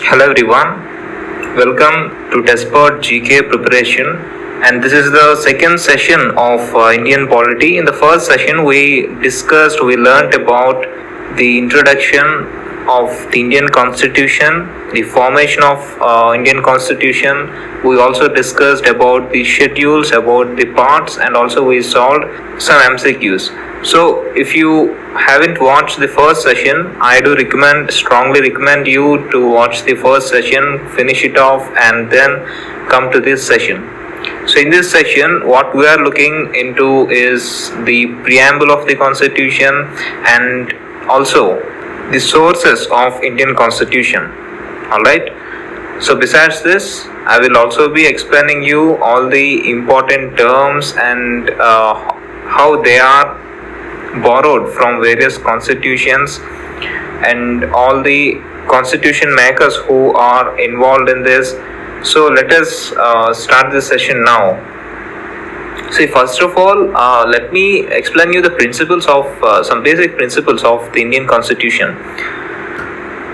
Hello everyone, welcome to Testpod GK preparation, and this is the second session of Indian Polity. In the first session we learnt about the introduction of the Indian Constitution, the formation of Indian Constitution. We also discussed about the schedules, about the parts, and also we solved some MCQs. So if you haven't watched the first session, I do strongly recommend you to watch the first session, finish it off, and then come to this session. So in this session, what we are looking into is the preamble of the Constitution and also the sources of Indian Constitution. Alright. So besides this, I will also be explaining you all the important terms and how they are borrowed from various constitutions and all the constitution makers who are involved in this. So let us start this session now. See, first of all, let me explain you the principles of some basic principles of the Indian Constitution.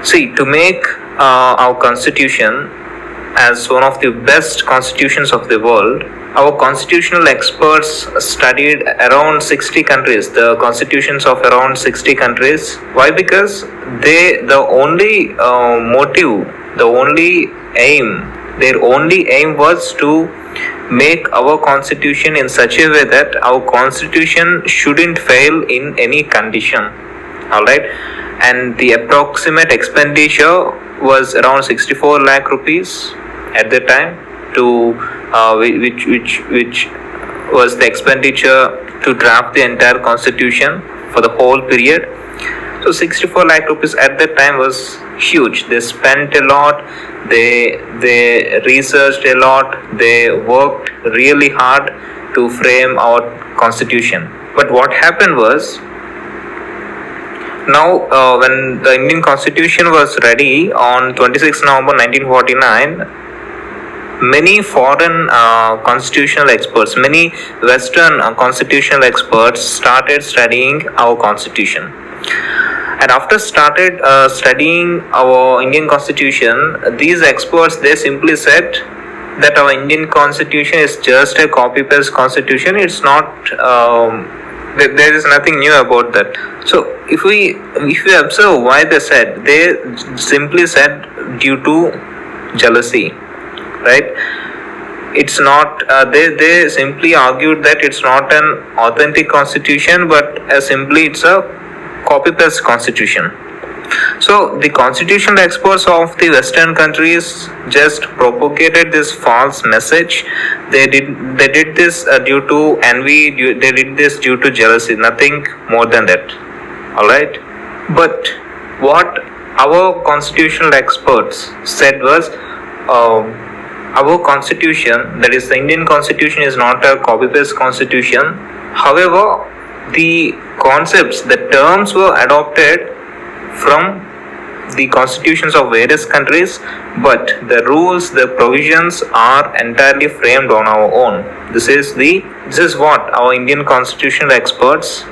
See, to make our constitution as one of the best constitutions of the world, our constitutional experts studied around 60 countries, the constitutions of around 60 countries. Why? Because the only motive, their only aim was to make our constitution in such a way that our constitution shouldn't fail in any condition. Alright, and the approximate expenditure was around 64 lakh rupees at the time, to which was the expenditure to draft the entire constitution for the whole period. So 64 lakh rupees at that time was huge. They spent a lot, they researched a lot, they worked really hard to frame our constitution. But what happened was, now when the Indian Constitution was ready on 26 November 1949, many foreign constitutional experts, many Western constitutional experts started studying our constitution. And after started studying our Indian Constitution, these experts, they simply said that our Indian Constitution is just a copy-paste constitution. It's not, there is nothing new about that. So if we observe why they simply said due to jealousy. Right? It's not, they simply argued that it's not an authentic constitution, but simply it's a copy-paste constitution. So the constitutional experts of the Western countries just propagated this false message. They did this due to envy, they did this due to jealousy, nothing more than that. Alright? But what our constitutional experts said was, our constitution, that is the Indian Constitution, is not a copy-paste constitution. However, the concepts, the terms were adopted from the constitutions of various countries, but the rules, the provisions are entirely framed on our own. This is what our Indian constitutional experts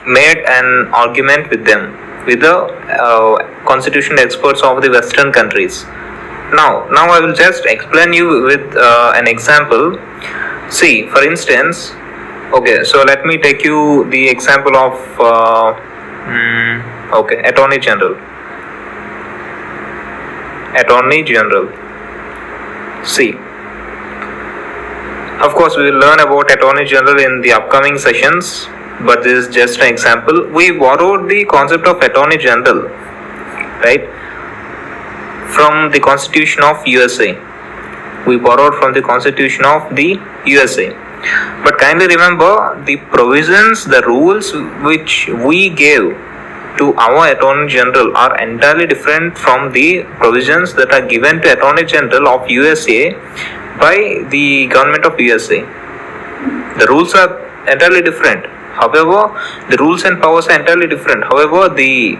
made an argument with them, with the constitutional experts of the Western countries. Now I will just explain you with an example. See, for instance, okay, so let me take you the example of Attorney General. See, of course we will learn about Attorney General in the upcoming sessions, but this is just an example. We borrowed the concept of Attorney General, right, from the Constitution of USA. We borrowed from the Constitution of the USA. But kindly remember, the provisions, the rules which we gave to our Attorney General are entirely different from the provisions that are given to Attorney General of USA by the government of USA. The rules are entirely different. However, the rules and powers are entirely different. However, the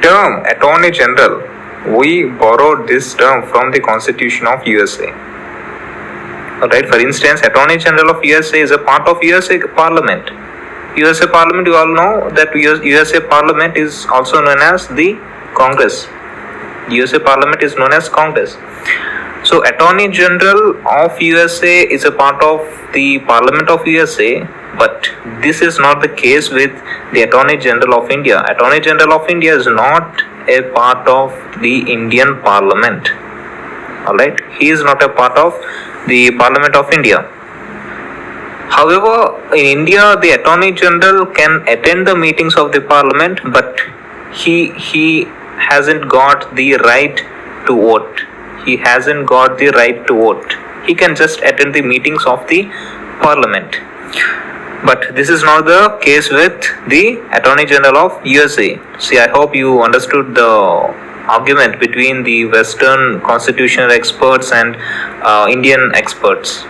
term Attorney General, we borrowed this term from the Constitution of USA. Alright, for instance, Attorney General of USA is a part of USA Parliament. USA Parliament, you all know that USA Parliament is also known as the Congress. USA Parliament is known as Congress. So Attorney General of USA is a part of the Parliament of USA, but this is not the case with the Attorney General of India. Attorney General of India is not a part of the Indian Parliament. Alright, he is not a part of the Parliament of India. However, in India, the Attorney General can attend the meetings of the Parliament, but he hasn't got the right to vote. He hasn't got the right to vote. He can just attend the meetings of the Parliament. But this is not the case with the Attorney General of USA. See, I hope you understood the argument between the Western constitutional experts and Indian experts.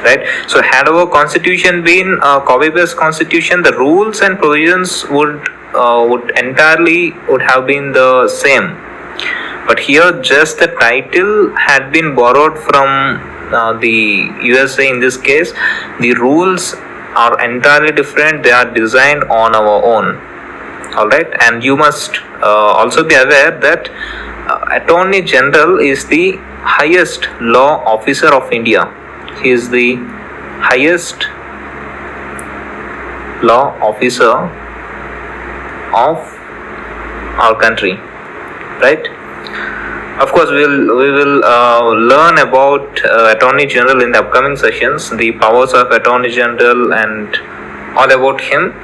Right. So, had our constitution been a copy-paste constitution, the rules and provisions would have been the same. But here, just the title had been borrowed from the USA. In this case, the rules are entirely different. They are designed on our own. All right, and you must also be aware that Attorney General is the highest law officer of India. He is the highest law officer of our country, right? Of course, we will learn about Attorney General in the upcoming sessions, the powers of Attorney General and all about him.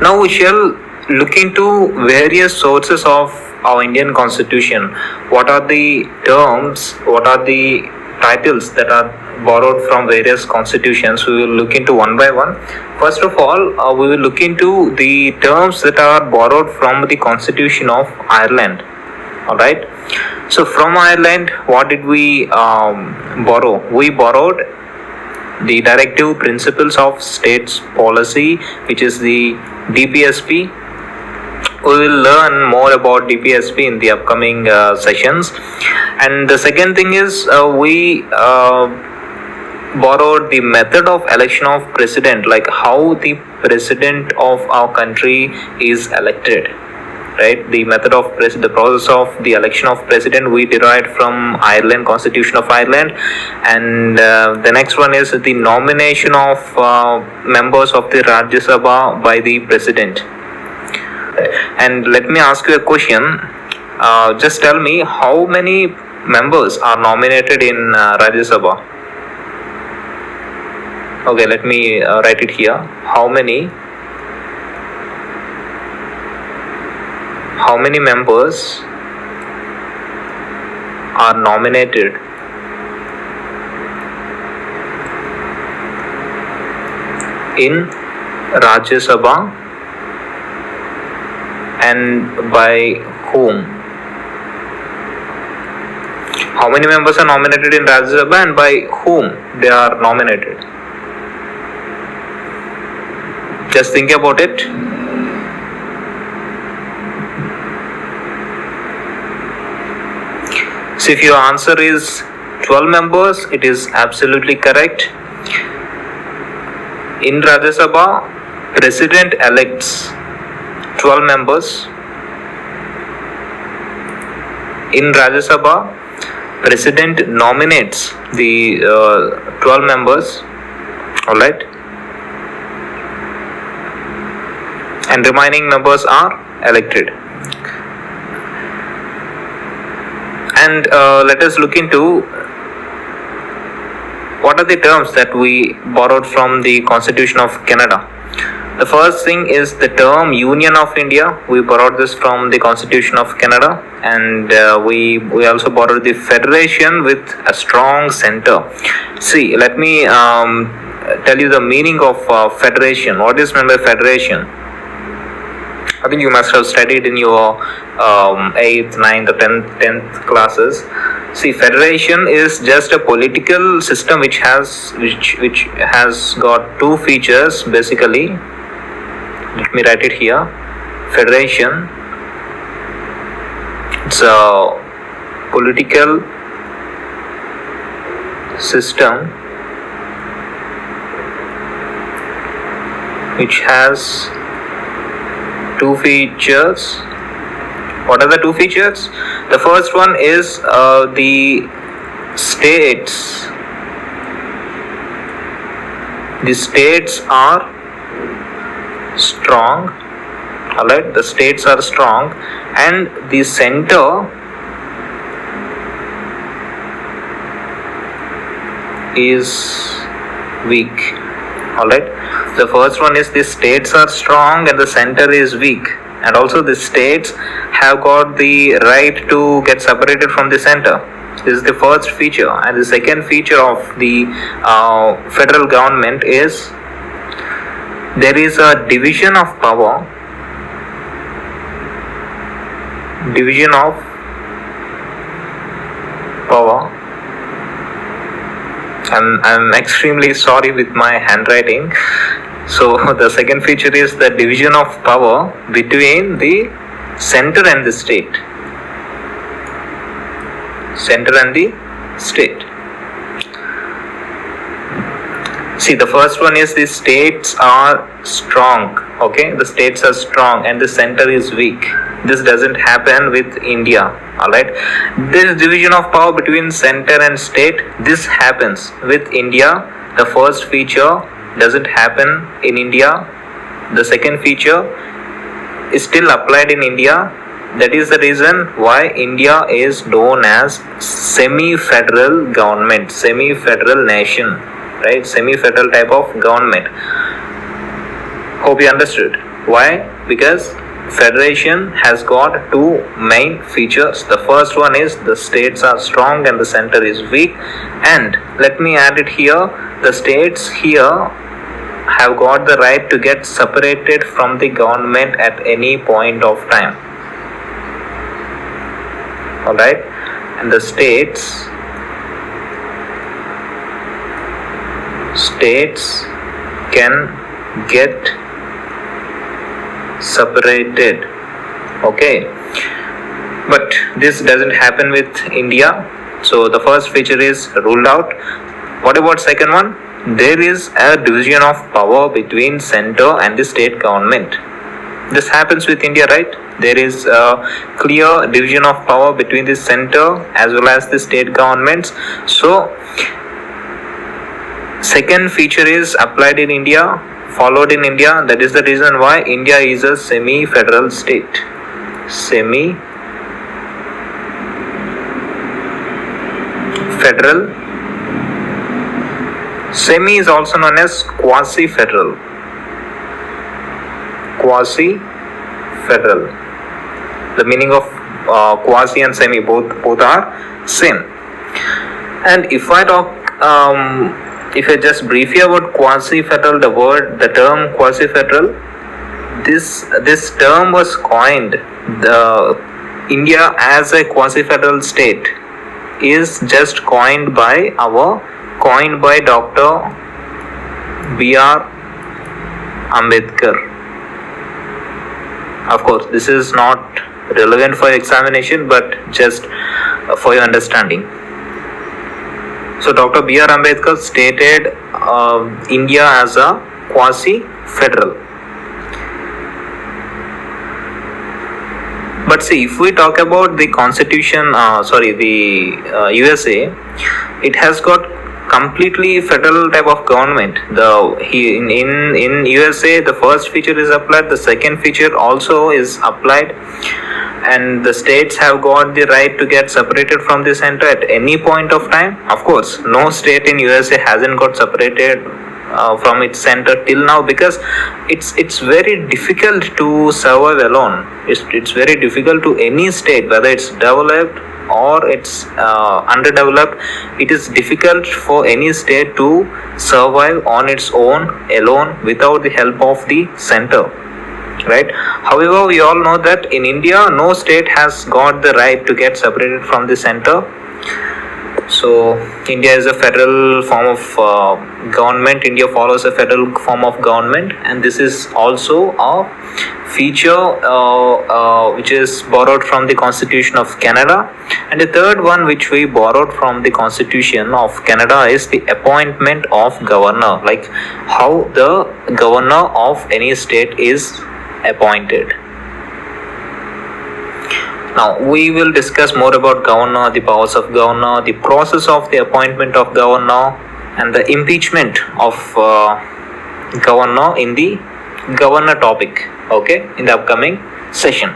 Now we shall look into various sources of our Indian Constitution. What are the terms? What are the titles that are borrowed from various constitutions? We will look into one by one. First of all, we will look into the terms that are borrowed from the Constitution of Ireland. Alright. So from Ireland, what did we borrow? We borrowed the Directive Principles of States Policy, which is the DPSP. We will learn more about DPSP in the upcoming sessions. And the second thing is we borrowed the method of election of president, like how the president of our country is elected. Right, the method of the process of the election of president we derived from Ireland, Constitution of Ireland. And the next one is the nomination of members of the Rajya Sabha by the president. And let me ask you a question. Just tell me how many members are nominated in Rajya Sabha. Okay, let me write it here. How many members are nominated in Rajya Sabha and by whom? How many members are nominated in Rajya Sabha and by whom they are nominated? Just think about it. So if your answer is 12 members, it is absolutely correct. In Rajya Sabha, President elects 12 members. In Rajya Sabha, President nominates the 12 members. Alright. And remaining members are elected. And let us look into what are the terms that we borrowed from the Constitution of Canada. The first thing is the term Union of India. We borrowed this from the Constitution of Canada. And we also borrowed the Federation with a strong center. See, let me tell you the meaning of Federation. What is meant by Federation? I think you must have studied in your 8th, 9th or 10th classes. See, federation is just a political system which has got two features basically. Let me write it here. Federation. It's a political system which has two features. What are the two features? The first one is the states. The states are strong. Alright, the states are strong, and the center is weak. Alright, the first one is the states are strong and the center is weak, and also the states have got the right to get separated from the center. This is the first feature. And the second feature of the federal government is there is a division of power. Division of power. I'm extremely sorry with my handwriting. So the second feature is the division of power between the center and the state. Center and the state. See, the first one is the states are strong. Okay, the states are strong and the center is weak. This doesn't happen with India. Alright, this division of power between center and state, this happens with India. The first feature doesn't happen in India. The second feature is still applied in India. That is the reason why India is known as semi-federal government, semi-federal nation, right? Semi-federal type of government. Hope you understood. Why? Because federation has got two main features. The first one is the states are strong and the center is weak. And let me add it here, the states here have got the right to get separated from the government at any point of time. Alright, and the states can get separated. Okay, but this doesn't happen with India. So the first feature is ruled out. What about second one? There is a division of power between center and the state government. This happens with India, right? There is a clear division of power between the center as well as the state governments. So second feature is applied in India, followed in India. That is the reason why India is a semi-federal state. Semi-federal. Semi is also known as quasi-federal. Quasi-federal. The meaning of quasi and semi both are same. And if I talk, if I just brief you about quasi-federal, the term quasi-federal, this term was coined. The India as a quasi-federal state is just coined by Dr. B.R. Ambedkar. Of course, this is not relevant for examination, but just for your understanding. So Dr. B.R. Ambedkar stated India as a quasi-federal. But see, if we talk about the constitution, the USA, it has got completely federal type of government. In USA, the first feature is applied, the second feature also is applied, and the states have got the right to get separated from the center at any point of time. Of course, no state in USA hasn't got separated from its center till now, because it's very difficult to survive alone. It's very difficult to any state, whether it's developed or it's underdeveloped. It is difficult for any state to survive on its own alone without the help of the center, right? However, we all know that in India, no state has got the right to get separated from the center. So India is a federal form of government. India follows a federal form of government, and this is also a feature which is borrowed from the Constitution of Canada. And the third one which we borrowed from the Constitution of Canada is the appointment of governor, like how the governor of any state is appointed. Now we will discuss more about governor, the powers of governor, the process of the appointment of governor, and the impeachment of governor in the governor topic, okay, in the upcoming session.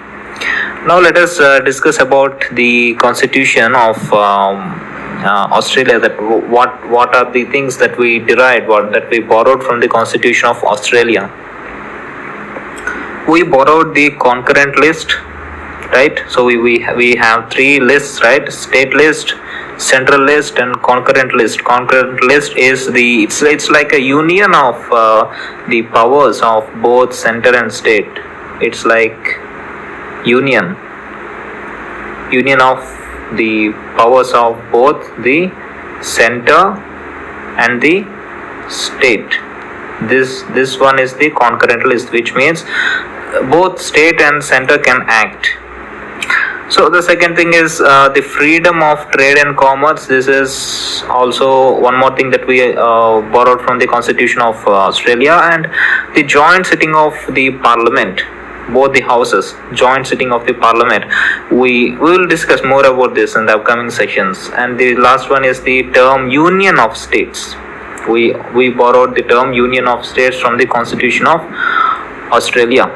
Now let us discuss about the constitution of Australia. That what are the things that we derived, that we borrowed from the constitution of Australia. We borrowed the concurrent list, right? So we have three lists, right? State list, central list, and concurrent list. Concurrent list is it's like a union of the powers of both center and state. It's like union of the powers of both the center and the state. This one is the concurrent list, which means both state and center can act. So the second thing is the freedom of trade and commerce. This is also one more thing that we borrowed from the constitution of Australia. And the joint sitting of the parliament, both the houses, joint sitting of the parliament. We will discuss more about this in the upcoming sections. And the last one is the term union of states. We borrowed the term union of states from the constitution of Australia.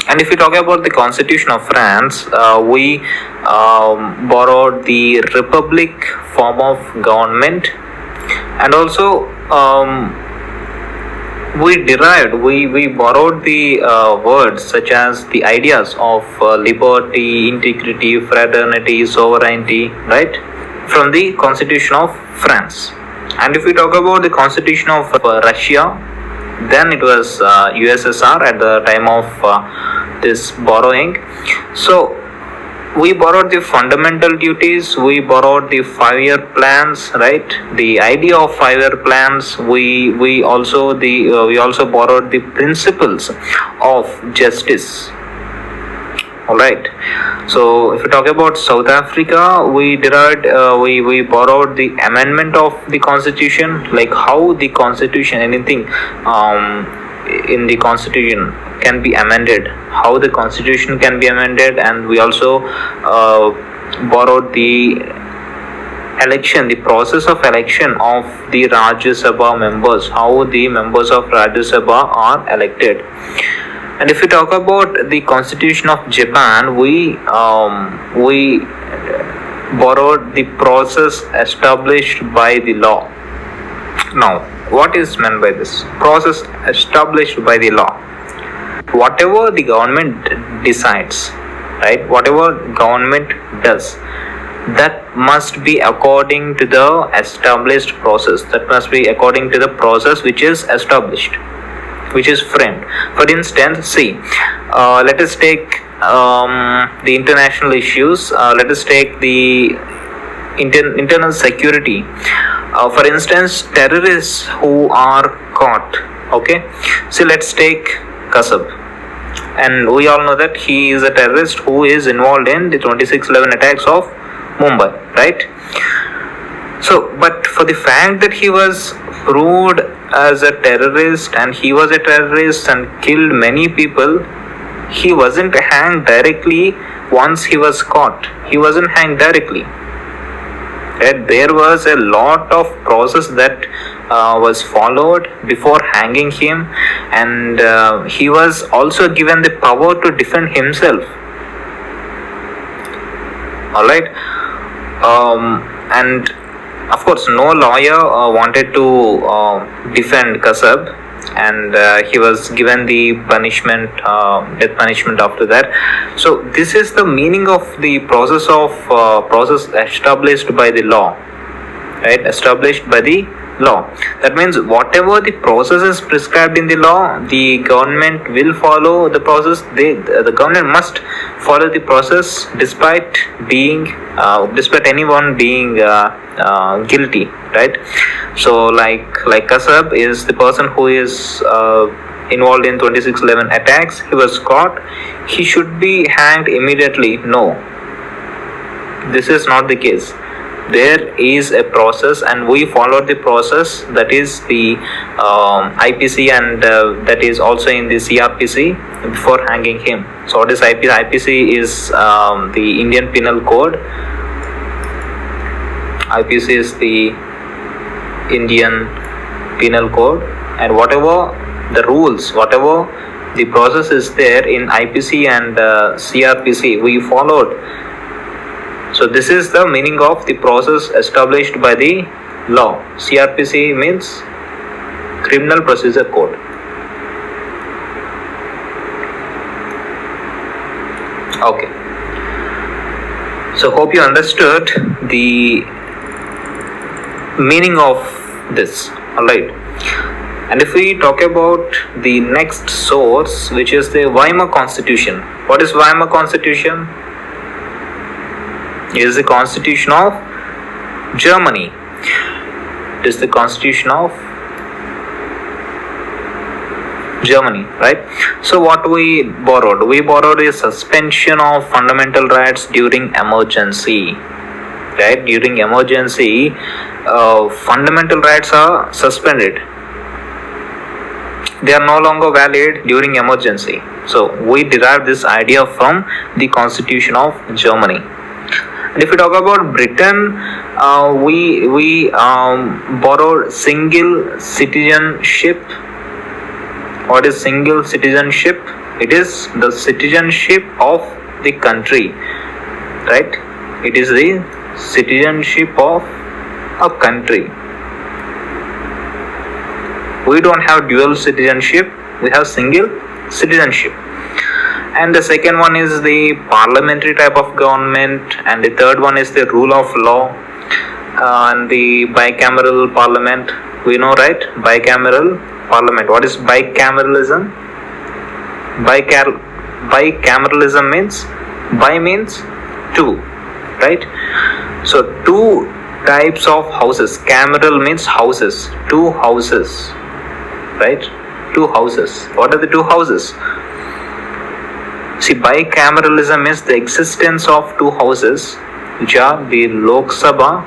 And if we talk about the constitution of France, we borrowed the republic form of government, and also we borrowed the words such as the ideas of liberty, integrity, fraternity, sovereignty, right, from the constitution of France. And if we talk about the constitution of Russia, then it was USSR at the time of this borrowing. So we borrowed the fundamental duties, we borrowed the 5-year plans, right? The idea of 5-year plans. We also borrowed the principles of justice. All right. So if we talk about South Africa, we borrowed the amendment of the constitution, like how the constitution, anything in the constitution can be amended, how the constitution can be amended. And we also borrowed the election, the process of election of the Rajya Sabha members, how the members of Rajya Sabha are elected. And if we talk about the constitution of Japan, we borrowed the process established by the law. Now, what is meant by this? Process established by the law. Whatever the government decides, right? Whatever government does, that must be according to the established process. That must be according to the process which is established, which is framed. For instance, see, let us take the international issues. Let us take the internal security. For instance, terrorists who are caught. Okay, so let's take Kasab, and we all know that he is a terrorist who is involved in the 26/11 attacks of Mumbai, right? So, but for the fact that he was proved as a terrorist, and he was a terrorist and killed many people, he wasn't hanged directly once he was caught. He wasn't hanged directly. Right? There was a lot of process that was followed before hanging him, and he was also given the power to defend himself. Alright, and of course, no lawyer wanted to defend Kasab, and he was given the punishment, death punishment after that. So this is the meaning of the process established by the law, right? Established by the law. That means whatever the process is prescribed in the law, the government will follow the process. The government must follow the process despite anyone being guilty, right? So like Kasab is the person who is involved in 26/11 attacks. He was caught. He should be hanged immediately. No, this is not the case. there is a process and we followed the process, that is the IPC, and that is also in the CRPC before hanging him. So what is IPC? IPC is the Indian Penal Code. IPC is the Indian Penal Code, and whatever the rules, whatever the process is there in IPC and CRPC, we followed. So this is the meaning of the process established by the law. CRPC means Criminal Procedure Code. Okay. So hope you understood the meaning of this. Alright. And if we talk about the next source, which is the Weimar Constitution. What is Weimar Constitution? It is the Constitution of Germany. It is the Constitution of Germany, right? So what we borrowed? We borrowed a suspension of fundamental rights during emergency, right? During emergency, fundamental rights are suspended. They are no longer valid during emergency. So we derived this idea from the Constitution of Germany. And if we talk about Britain, we borrowed single citizenship. What is single citizenship? It is the citizenship of the country, right? It is the citizenship of a country. We don't have dual citizenship, we have single citizenship. And the second one is the parliamentary type of government, and the third one is the rule of law, and the bicameral parliament. We know, right? Bicameral parliament. What is bicameralism? Bicameralism means, bi means two, right? So two types of houses. Cameral means houses, two houses, right? Two houses. What are the two houses? See, bicameralism is the existence of two houses, which are the Lok Sabha,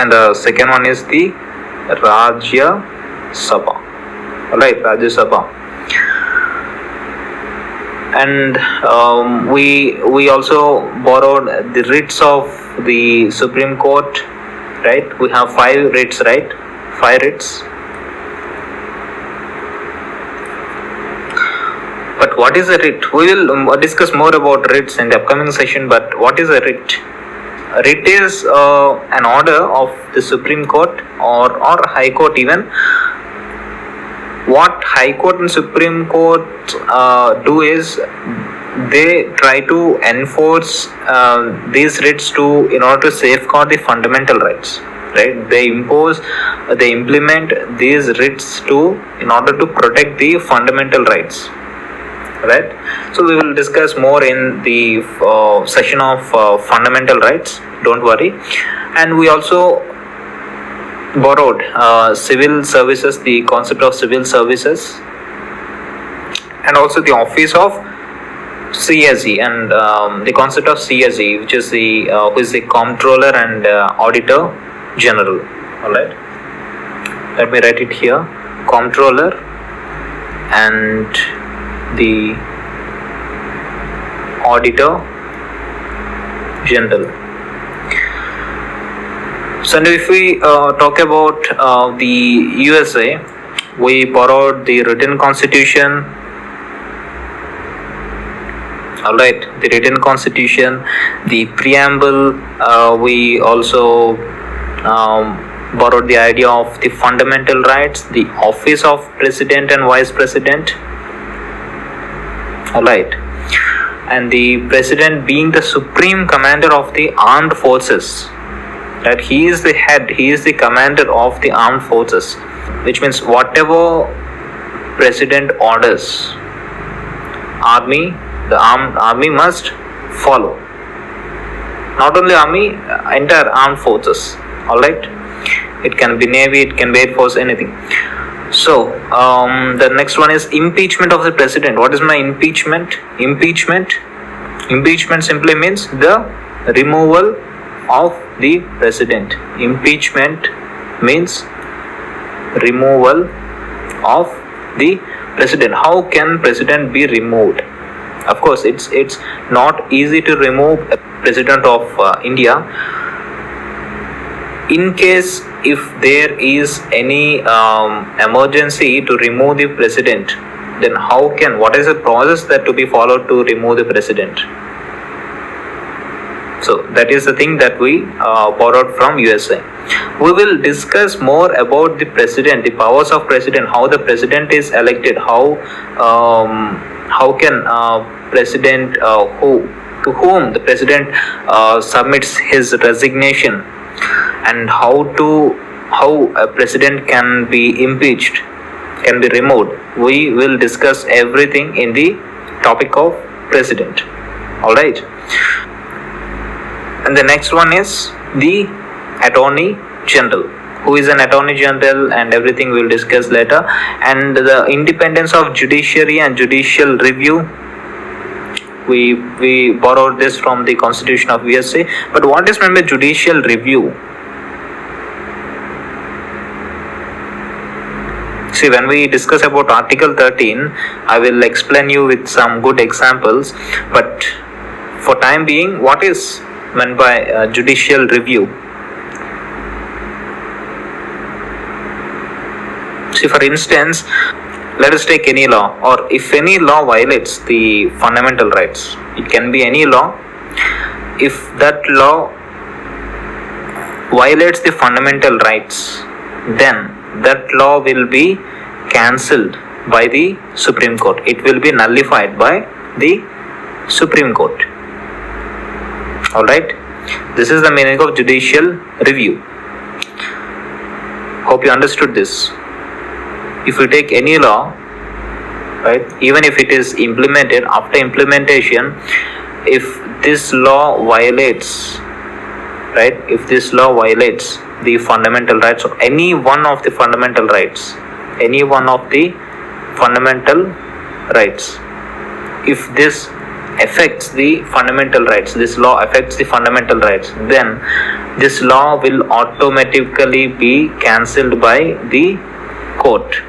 and the second one is the Rajya Sabha. Alright, Rajya Sabha. And we also borrowed the writs of the Supreme Court, right? We have 5 writs, right? 5 writs. But what is a writ? We will discuss more about writs in the upcoming session. But what is a writ? A writ is an order of the Supreme Court or High Court even. What High Court and Supreme Court do is they try to enforce these writs in order to safeguard the fundamental rights. Right? They implement these writs in order to protect the fundamental rights. Right? So we will discuss more in the session of fundamental rights. Don't worry. And we also borrowed civil services, the concept of civil services, and also the office of CSE and the concept of CSE, which is who is the Comptroller and Auditor General. Alright, let me write it here: Comptroller and the Auditor General. So if we talk about the USA, we borrowed the written constitution. Alright, the written constitution, the preamble. We also borrowed the idea of the fundamental rights, the office of president and vice president. Alright, and the president being the supreme commander of the armed forces. That he is the head, he is the commander of the armed forces, which means whatever president orders, the armed army must follow. Not only army, entire armed forces. Alright, it can be navy, it can be air force, anything. So the next one is impeachment of the president. What is my impeachment? Impeachment simply means the removal of the president. Impeachment means removal of the president. How can president be removed? Of course, it's not easy to remove a president of India. In case if there is any emergency to remove the president, then what is the process that to be followed to remove the president? So that is the thing that we borrowed from USA. We will discuss more about the president, the powers of president, how the president is elected, how can president to whom the president submits his resignation, and how a president can be impeached, can be removed. We will discuss everything in the topic of president. All right. And the next one is the Attorney General. Who is an Attorney General and everything we'll discuss later. And the independence of judiciary and judicial review. We borrowed this from the Constitution of USA. But what is meant by judicial review? See, when we discuss about Article 13, I will explain you with some good examples. But for time being, what is meant by judicial review? See, for instance, let us take any law, or if any law violates the fundamental rights, it can be any law. If that law violates the fundamental rights, then that law will be cancelled by the Supreme Court. It will be nullified by the Supreme Court. Alright, this is the meaning of judicial review. Hope you understood this. If you take any law, right, even if it is implemented, after implementation, if this law violates, right, if this law violates the fundamental rights of any one of the fundamental rights, any one of the fundamental rights, if this affects the fundamental rights, this law affects the fundamental rights, then this law will automatically be cancelled by the court.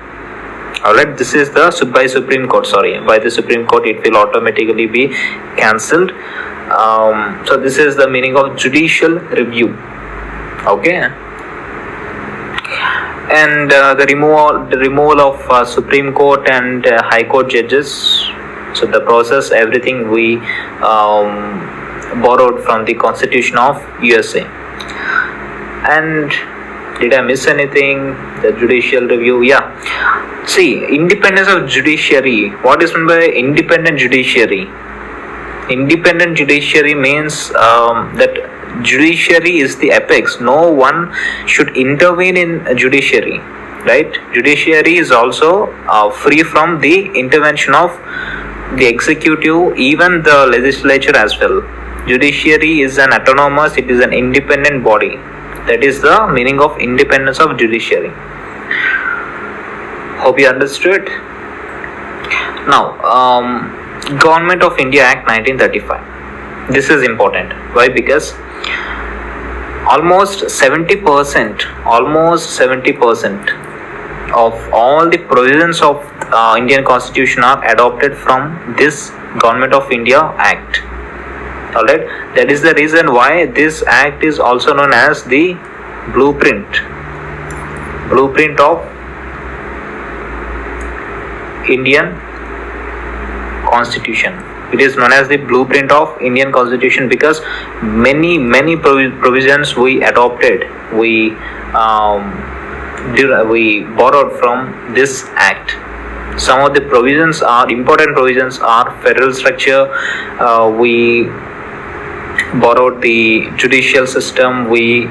Alright, this is the by Supreme Court, by the Supreme Court it will automatically be cancelled. So this is the meaning of judicial review. Okay. And the removal of Supreme Court and High Court judges. So the process, everything we borrowed from the Constitution of USA. And did I miss anything? The judicial review, yeah. See, independence of judiciary. What is meant by independent judiciary? Independent judiciary means that judiciary is the apex. No one should intervene in judiciary, right? Judiciary is also free from the intervention of the executive, even the legislature as well. Judiciary is an autonomous, it is an independent body. That is the meaning of independence of judiciary. Hope you understood. Now, Government of India Act 1935. This is important. Why? Because almost 70% of all the provisions of Indian Constitution are adopted from this Government of India Act. Alright, that is the reason why this act is also known as the blueprint of Indian Constitution. It is known as the blueprint of Indian Constitution because many provisions we adopted, we borrowed from this act. Some of the provisions are important provisions are federal structure. We borrowed the judicial system. We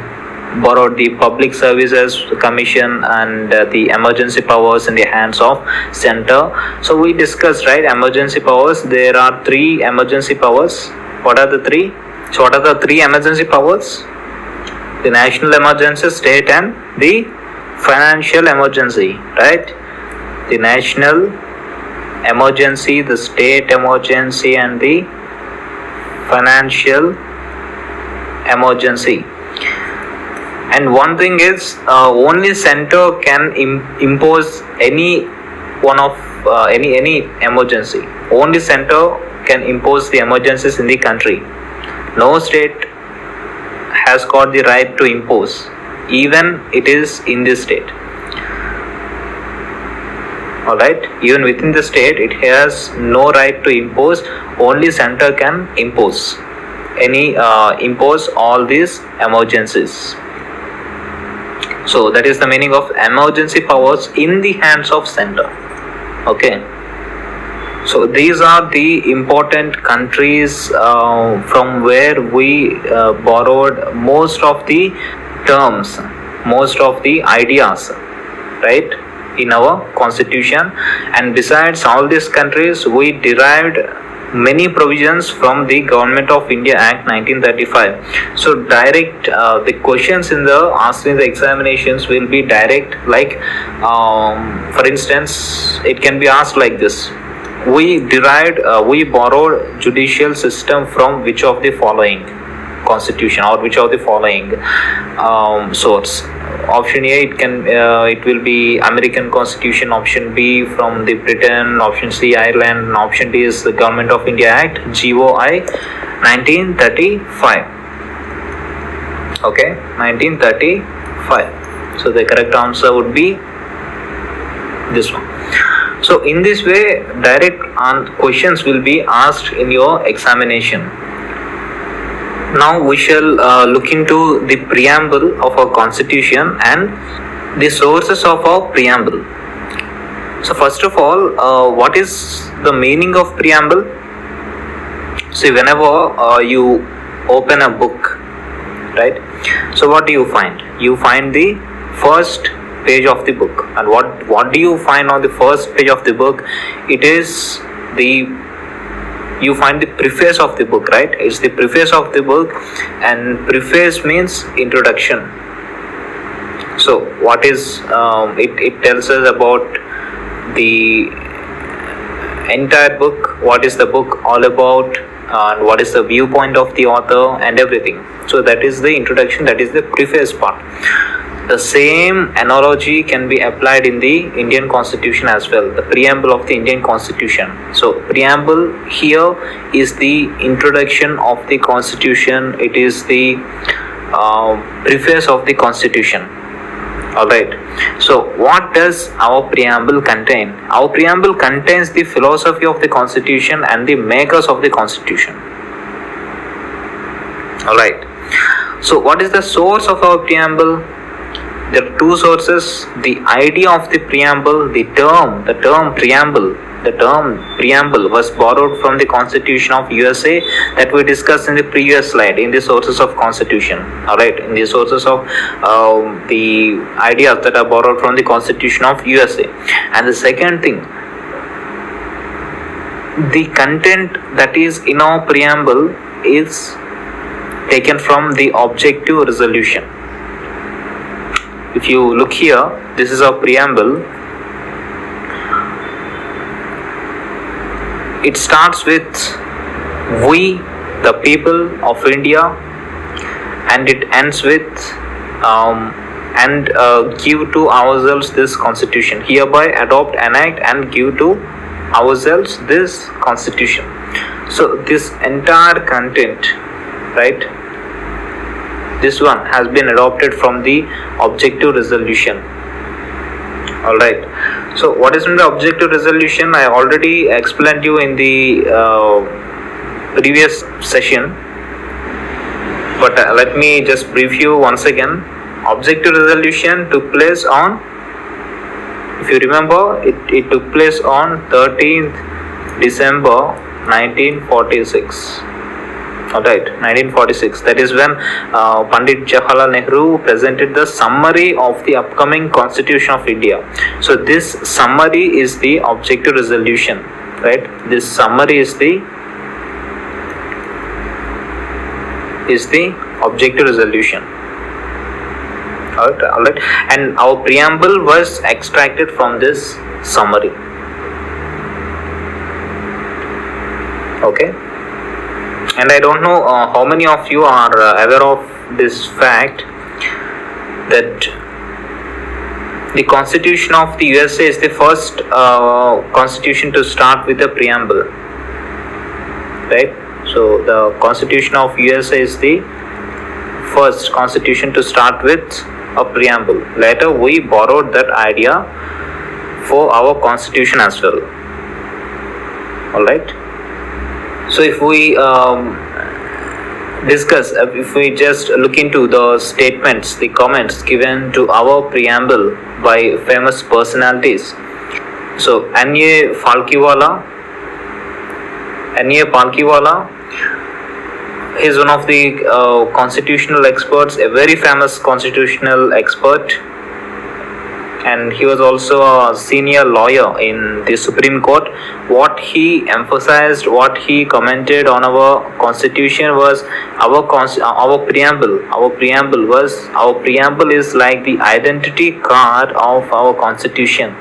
borrowed the Public Services Commission and the emergency powers in the hands of center. So we discussed, right, emergency powers. There are 3 emergency powers. What are the 3? So what are the 3 emergency powers? The national emergency, state, and the financial emergency, right? The national emergency, the state emergency, and the financial emergency. And one thing is, only center can impose any one of any emergency. Only center can impose the emergencies in the country. No state has got the right to impose, even it is in the state. Alright, even within the state it has no right to impose. Only center can impose impose all these emergencies. So that is the meaning of emergency powers in the hands of center. Okay, so these are the important countries from where we borrowed most of the terms, most of the ideas, right, in our constitution. And besides all these countries, we derived many provisions from the Government of India Act 1935. So direct the questions in the asked in the examinations will be direct, like for instance it can be asked like this: we borrowed judicial system from which of the following constitution, or which of the following source? Option A, it will be American Constitution. Option B, from the Britain. Option C, Ireland. And option D is the Government of India Act, GOI 1935. Okay, 1935. So the correct answer would be this one. So in this way, direct questions will be asked in your examination. Now we shall look into the preamble of our constitution and the sources of our preamble. So first of all, what is the meaning of preamble? See, whenever you open a book, right, so what do you find? You find the first page of the book. And what do you find on the first page of the book? It is you find the preface of the book, right? It's the preface of the book, and preface means introduction. So what is it tells us about the entire book, what is the book all about, and what is the viewpoint of the author and everything. So that is the introduction, that is the preface part. The same analogy can be applied in the Indian Constitution as well, the preamble of the Indian Constitution. So preamble here is the introduction of the Constitution. It is the preface of the Constitution. Alright, so what does our preamble contain? Our preamble contains the philosophy of the Constitution and the makers of the Constitution. Alright, so what is the source of our preamble? There are two sources: the idea of the preamble, the term preamble. The term preamble was borrowed from the Constitution of USA that we discussed in the previous slide in the sources of Constitution. Alright, in the sources of the ideas that are borrowed from the Constitution of USA. And the second thing, the content that is in our preamble is taken from the objective resolution. If you look here, this is our preamble. It starts with "We, the people of India," and it ends with give to ourselves this Constitution. Hereby adopt, enact, and give to ourselves this Constitution. So this entire content, right, this one has been adopted from the objective resolution. Alright, so what is in the objective resolution? I already explained you in the previous session, but let me just brief you once again. Objective resolution took place on, if you remember, it took place on 13th December 1946. Alright, 1946. That is when Pandit Jawaharlal Nehru presented the summary of the upcoming Constitution of India. So this summary is the objective resolution, right? This summary is the objective resolution. Alright, and our preamble was extracted from this summary. Okay. And I don't know how many of you are aware of this fact that the Constitution of the USA is the first constitution to start with a preamble, right? So the Constitution of USA is the first constitution to start with a preamble. Later we borrowed that idea for our constitution as well. Alright. So if we discuss, if we just look into the statements, the comments given to our preamble by famous personalities. So N.A. Palkhiwala, he is one of the constitutional experts, a very famous constitutional expert, and he was also a senior lawyer in the Supreme Court. What he emphasized, what he commented on our constitution was our preamble. Our preamble is like the identity card of our constitution.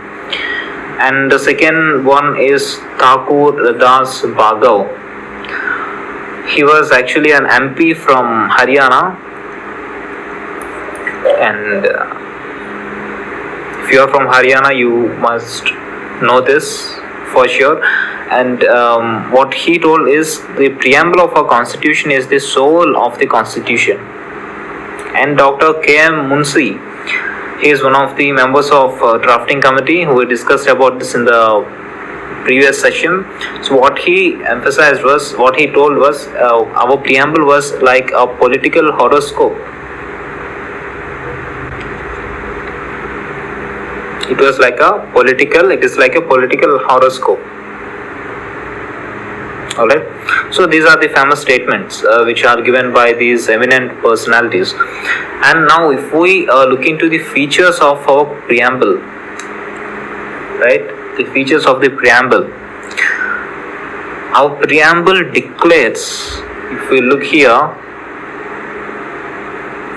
And the second one is Thakur Das Bhagav. He was actually an MP from Haryana, and if you are from Haryana, you must know this for sure. And what he told is the preamble of our constitution is the soul of the constitution. And Dr. K.M. Munshi, he is one of the members of drafting committee who we discussed about this in the previous session. So what he emphasized was, what he told was, our preamble was like a political horoscope. It is like a political horoscope. Alright. So these are the famous statements which are given by these eminent personalities. And now if we look into the features of our preamble, right? The features of the preamble. Our preamble declares, if we look here,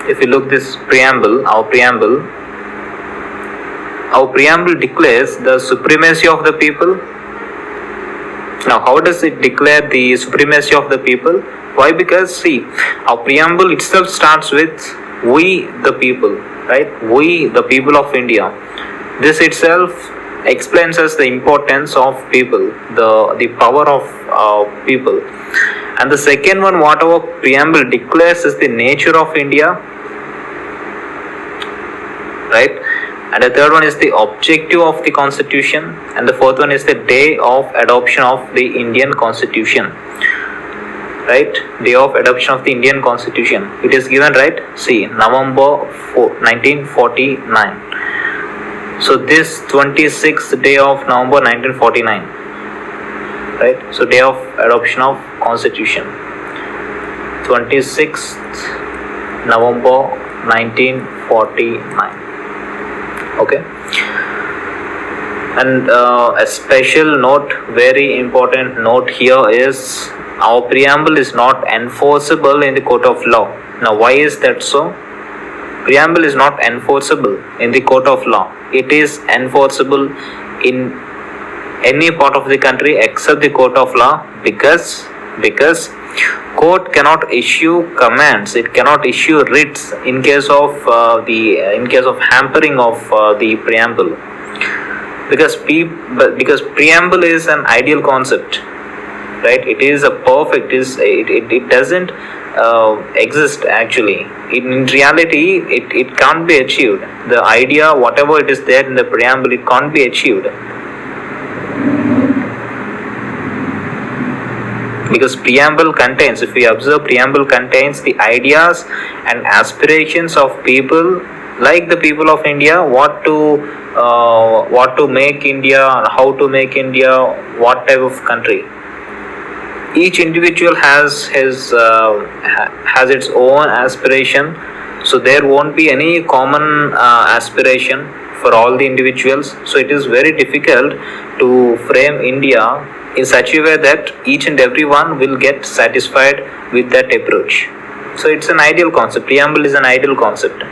if we look this preamble, our preamble declares the supremacy of the people. Now, how does it declare the supremacy of the people? Why? Because see, our preamble itself starts with we the people, right? We the people of India. This itself explains us the importance of people, the power of people. And the second one, what our preamble declares is the nature of India, right? And the third one is the objective of the constitution, and the fourth one is the day of adoption of the Indian constitution, right? Day of adoption of the Indian constitution. It is given, right? See, November 1949. So this 26th day of November 1949, right? So day of adoption of constitution, 26th November 1949. Okay. And a special note, very important note here is our preamble is not enforceable in the court of law. Now why is that so? Preamble is not enforceable in the court of law. It is enforceable in any part of the country except the court of law, because court cannot issue commands, it cannot issue writs in case of hampering of the preamble, because preamble is an ideal concept, right? It is a perfect, it doesn't exist actually. In reality, it can't be achieved. The idea, whatever it is there in the preamble, it can't be achieved, because preamble contains, if we observe, preamble contains the ideas and aspirations of people, like the people of India, what to make India, how to make India, what type of country. Each individual has its own aspiration, so there won't be any common aspiration for all the individuals. So it is very difficult to frame India in such a way that each and everyone will get satisfied with that approach. So it's an ideal concept. Preamble is an ideal concept.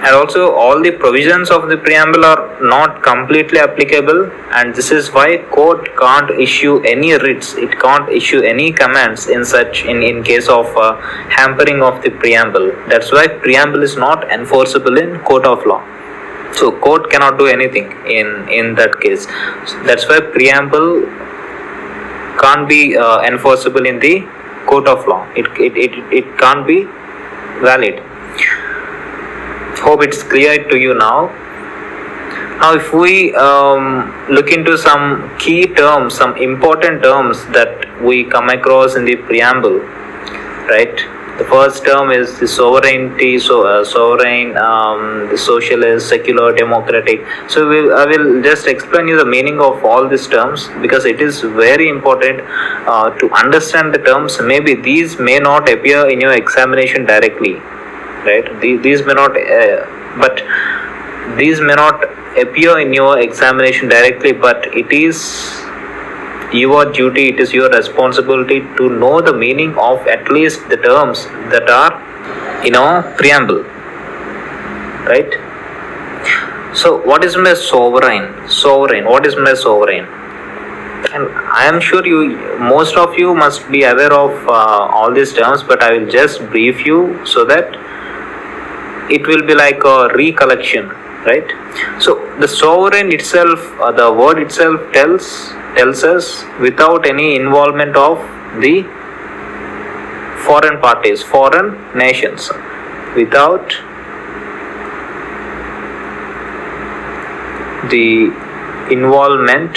And also all the provisions of the preamble are not completely applicable, and this is why court can't issue any writs, it can't issue any commands in case of hampering of the preamble. That's why preamble is not enforceable in court of law. So court cannot do anything in that case. So that's why preamble can't be enforceable in the court of law. It can't be valid. Hope it's clear to you now. Now if we look into some key terms, some important terms that we come across in the preamble, right? The first term is the sovereignty, sovereign, the socialist, secular, democratic. So I will just explain you the meaning of all these terms, because it is very important to understand the terms. Maybe these may not appear in your examination directly, right? These may not appear in your examination directly, but it is your duty, it is your responsibility to know the meaning of at least the terms that are in our preamble, right? So what is my sovereign? What is my sovereign? And I am sure most of you must be aware of all these terms, but I will just brief you so that it will be like a recollection, right? So the sovereign itself, the word itself tells us without any involvement of the foreign parties, foreign nations, without the involvement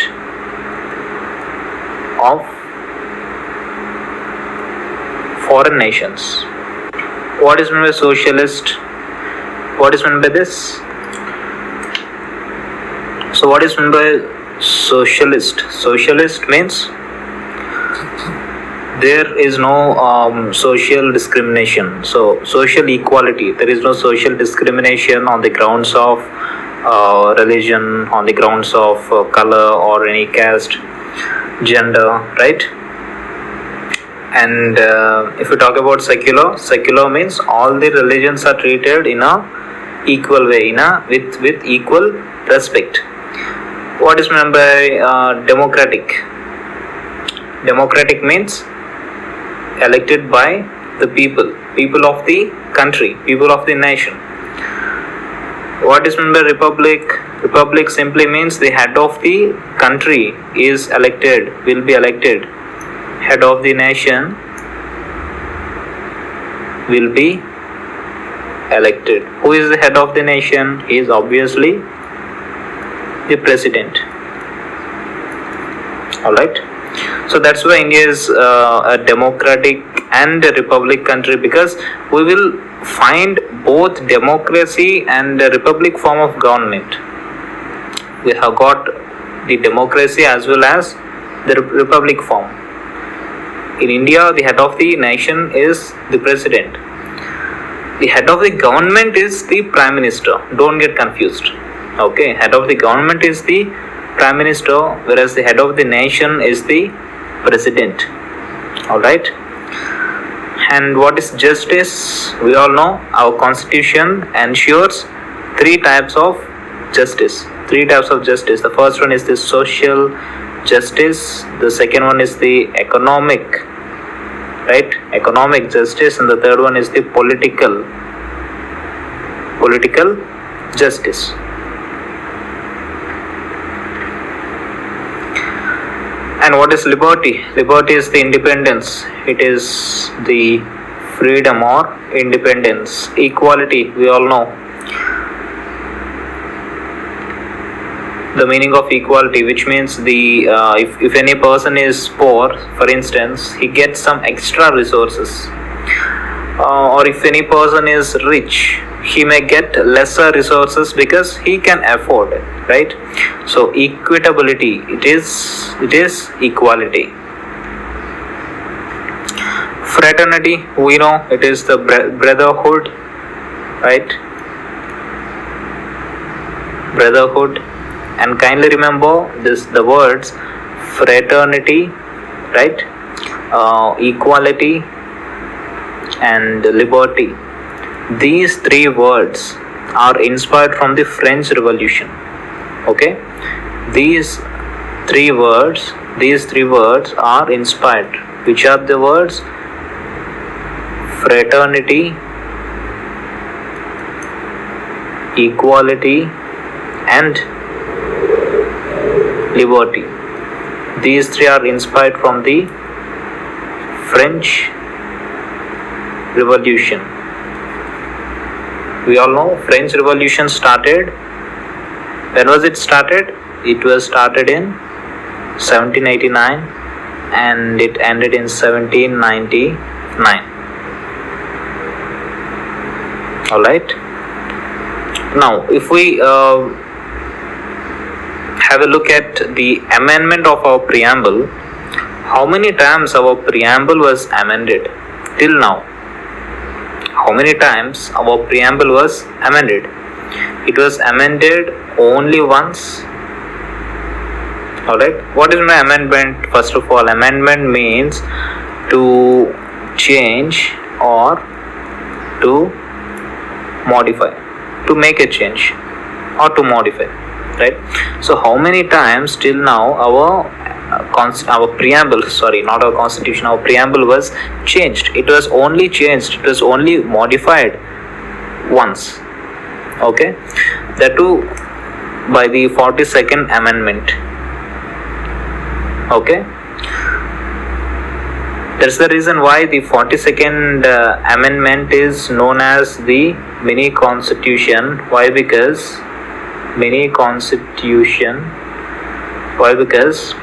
of foreign nations. What is meant by socialist? What is meant by this? So what is meant by socialist? Socialist means there is no social discrimination. So social equality. There is no social discrimination on the grounds of religion, on the grounds of color or any caste, gender, right? And if we talk about secular means all the religions are treated in a equal way, with equal respect. What is meant by democratic? Democratic means elected by the people of the country, people of the nation. What is meant by republic? Republic simply means the head of the country is elected, will be elected. Head of the nation will be elected. Who is the head of the nation? He is obviously the president. Alright. So that's why India is a democratic and a republic country, because we will find both democracy and a republic form of government. We have got the democracy as well as the republic form. In India, the head of the nation is the president. The head of the government is the prime minister. Don't get confused. Okay, head of the government is the prime minister, whereas the head of the nation is the president. Alright. And what is justice? We all know our constitution ensures three types of justice. The first one is the social justice, the second one is the economic justice, and the third one is the political justice. And what is liberty? Liberty is the independence. It is the freedom or independence. Equality, we all know the meaning of equality, which means the if any person is poor, for instance, he gets some extra resources, or if any person is rich, he may get lesser resources because he can afford it, right? So equitability, it is equality. Fraternity, we know it is the brotherhood, right? Brotherhood. And kindly remember the words fraternity, right? Equality and liberty. These three words are inspired from the French Revolution. Okay, these three words are inspired. Which are the words? Fraternity, equality, and liberty. These three are inspired from the French Revolution. We all know French Revolution started. When was it started? It was started in 1789 and it ended in 1799. Alright. Now, if we have a look at the amendment of our preamble, how many times our preamble was amended till now? How many times our preamble was amended? It was amended only once. Alright, what is my amendment? First of all, amendment means to change or to modify, to make a change or to modify, right? So how many times till now our preamble, sorry, not our constitution, our preamble was changed? It was only changed, it was only modified once. Okay, that too by the 42nd amendment. Okay, that's the reason why the 42nd amendment is known as the mini constitution. Why? Because mini constitution. Why? Because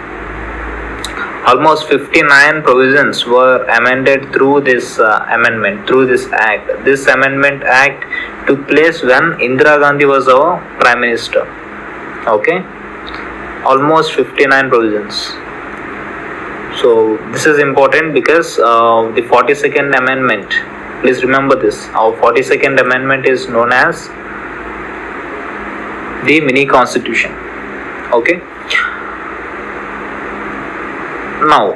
almost 59 provisions were amended through this amendment, through this act. This amendment act took place when Indira Gandhi was our prime minister. Okay, almost 59 provisions. So this is important because the 42nd amendment, please remember this, our 42nd amendment is known as the mini constitution. Okay, now,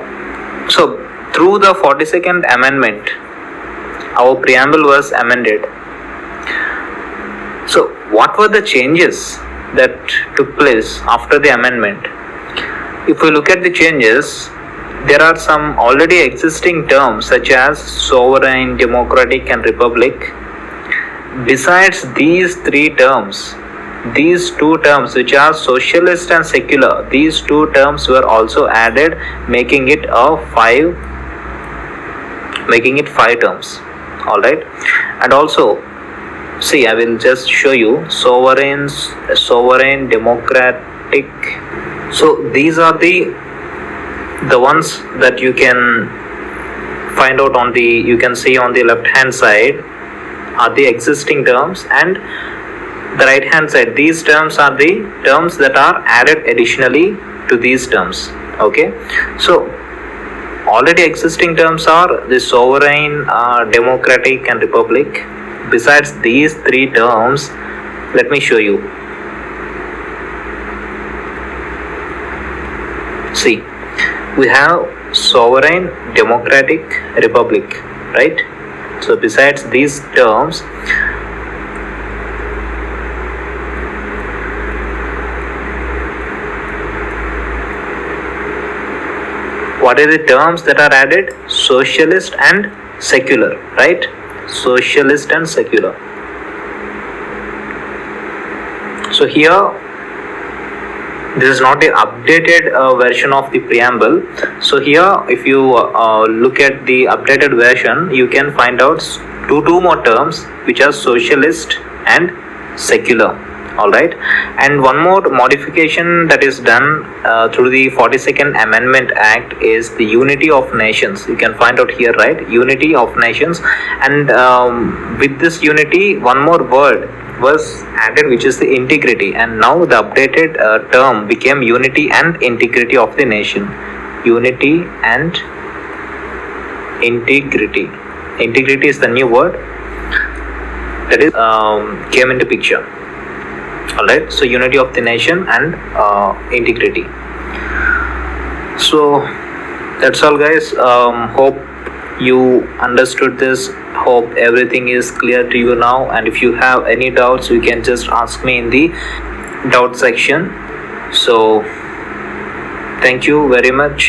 so through the 42nd amendment our preamble was amended. So what were the changes that took place after the amendment? If we look at the changes, there are some already existing terms such as sovereign, democratic, and republic. Besides these three terms, these two terms which are socialist and secular, these two terms were also added, making it five terms. Alright, and also see, I will just show you sovereign, democratic. So these are the ones that you can find out on the, you can see on the left hand side are the existing terms, and the right hand side, these terms are the terms that are added additionally to these terms. Okay, so already existing terms are the sovereign, democratic, and republic. Besides these three terms, let me show you. See, we have sovereign, democratic, republic, right? So besides these terms, what are the terms that are added? Socialist and secular, right? Socialist and secular. So here, this is not the updated version of the preamble. So here, if you look at the updated version, you can find out two more terms which are socialist and secular. Alright, and one more modification that is done through the 42nd Amendment Act is the unity of nations. You can find out here, right? Unity of nations, and with this unity, one more word was added, which is the integrity, and now the updated term became unity and integrity of the nation. Unity and integrity. Integrity is the new word that is came into picture. Alright, so unity of the nation and integrity. So that's all, guys. Hope you understood this. Hope everything is clear to you now, and if you have any doubts you can just ask me in the doubt section. So thank you very much.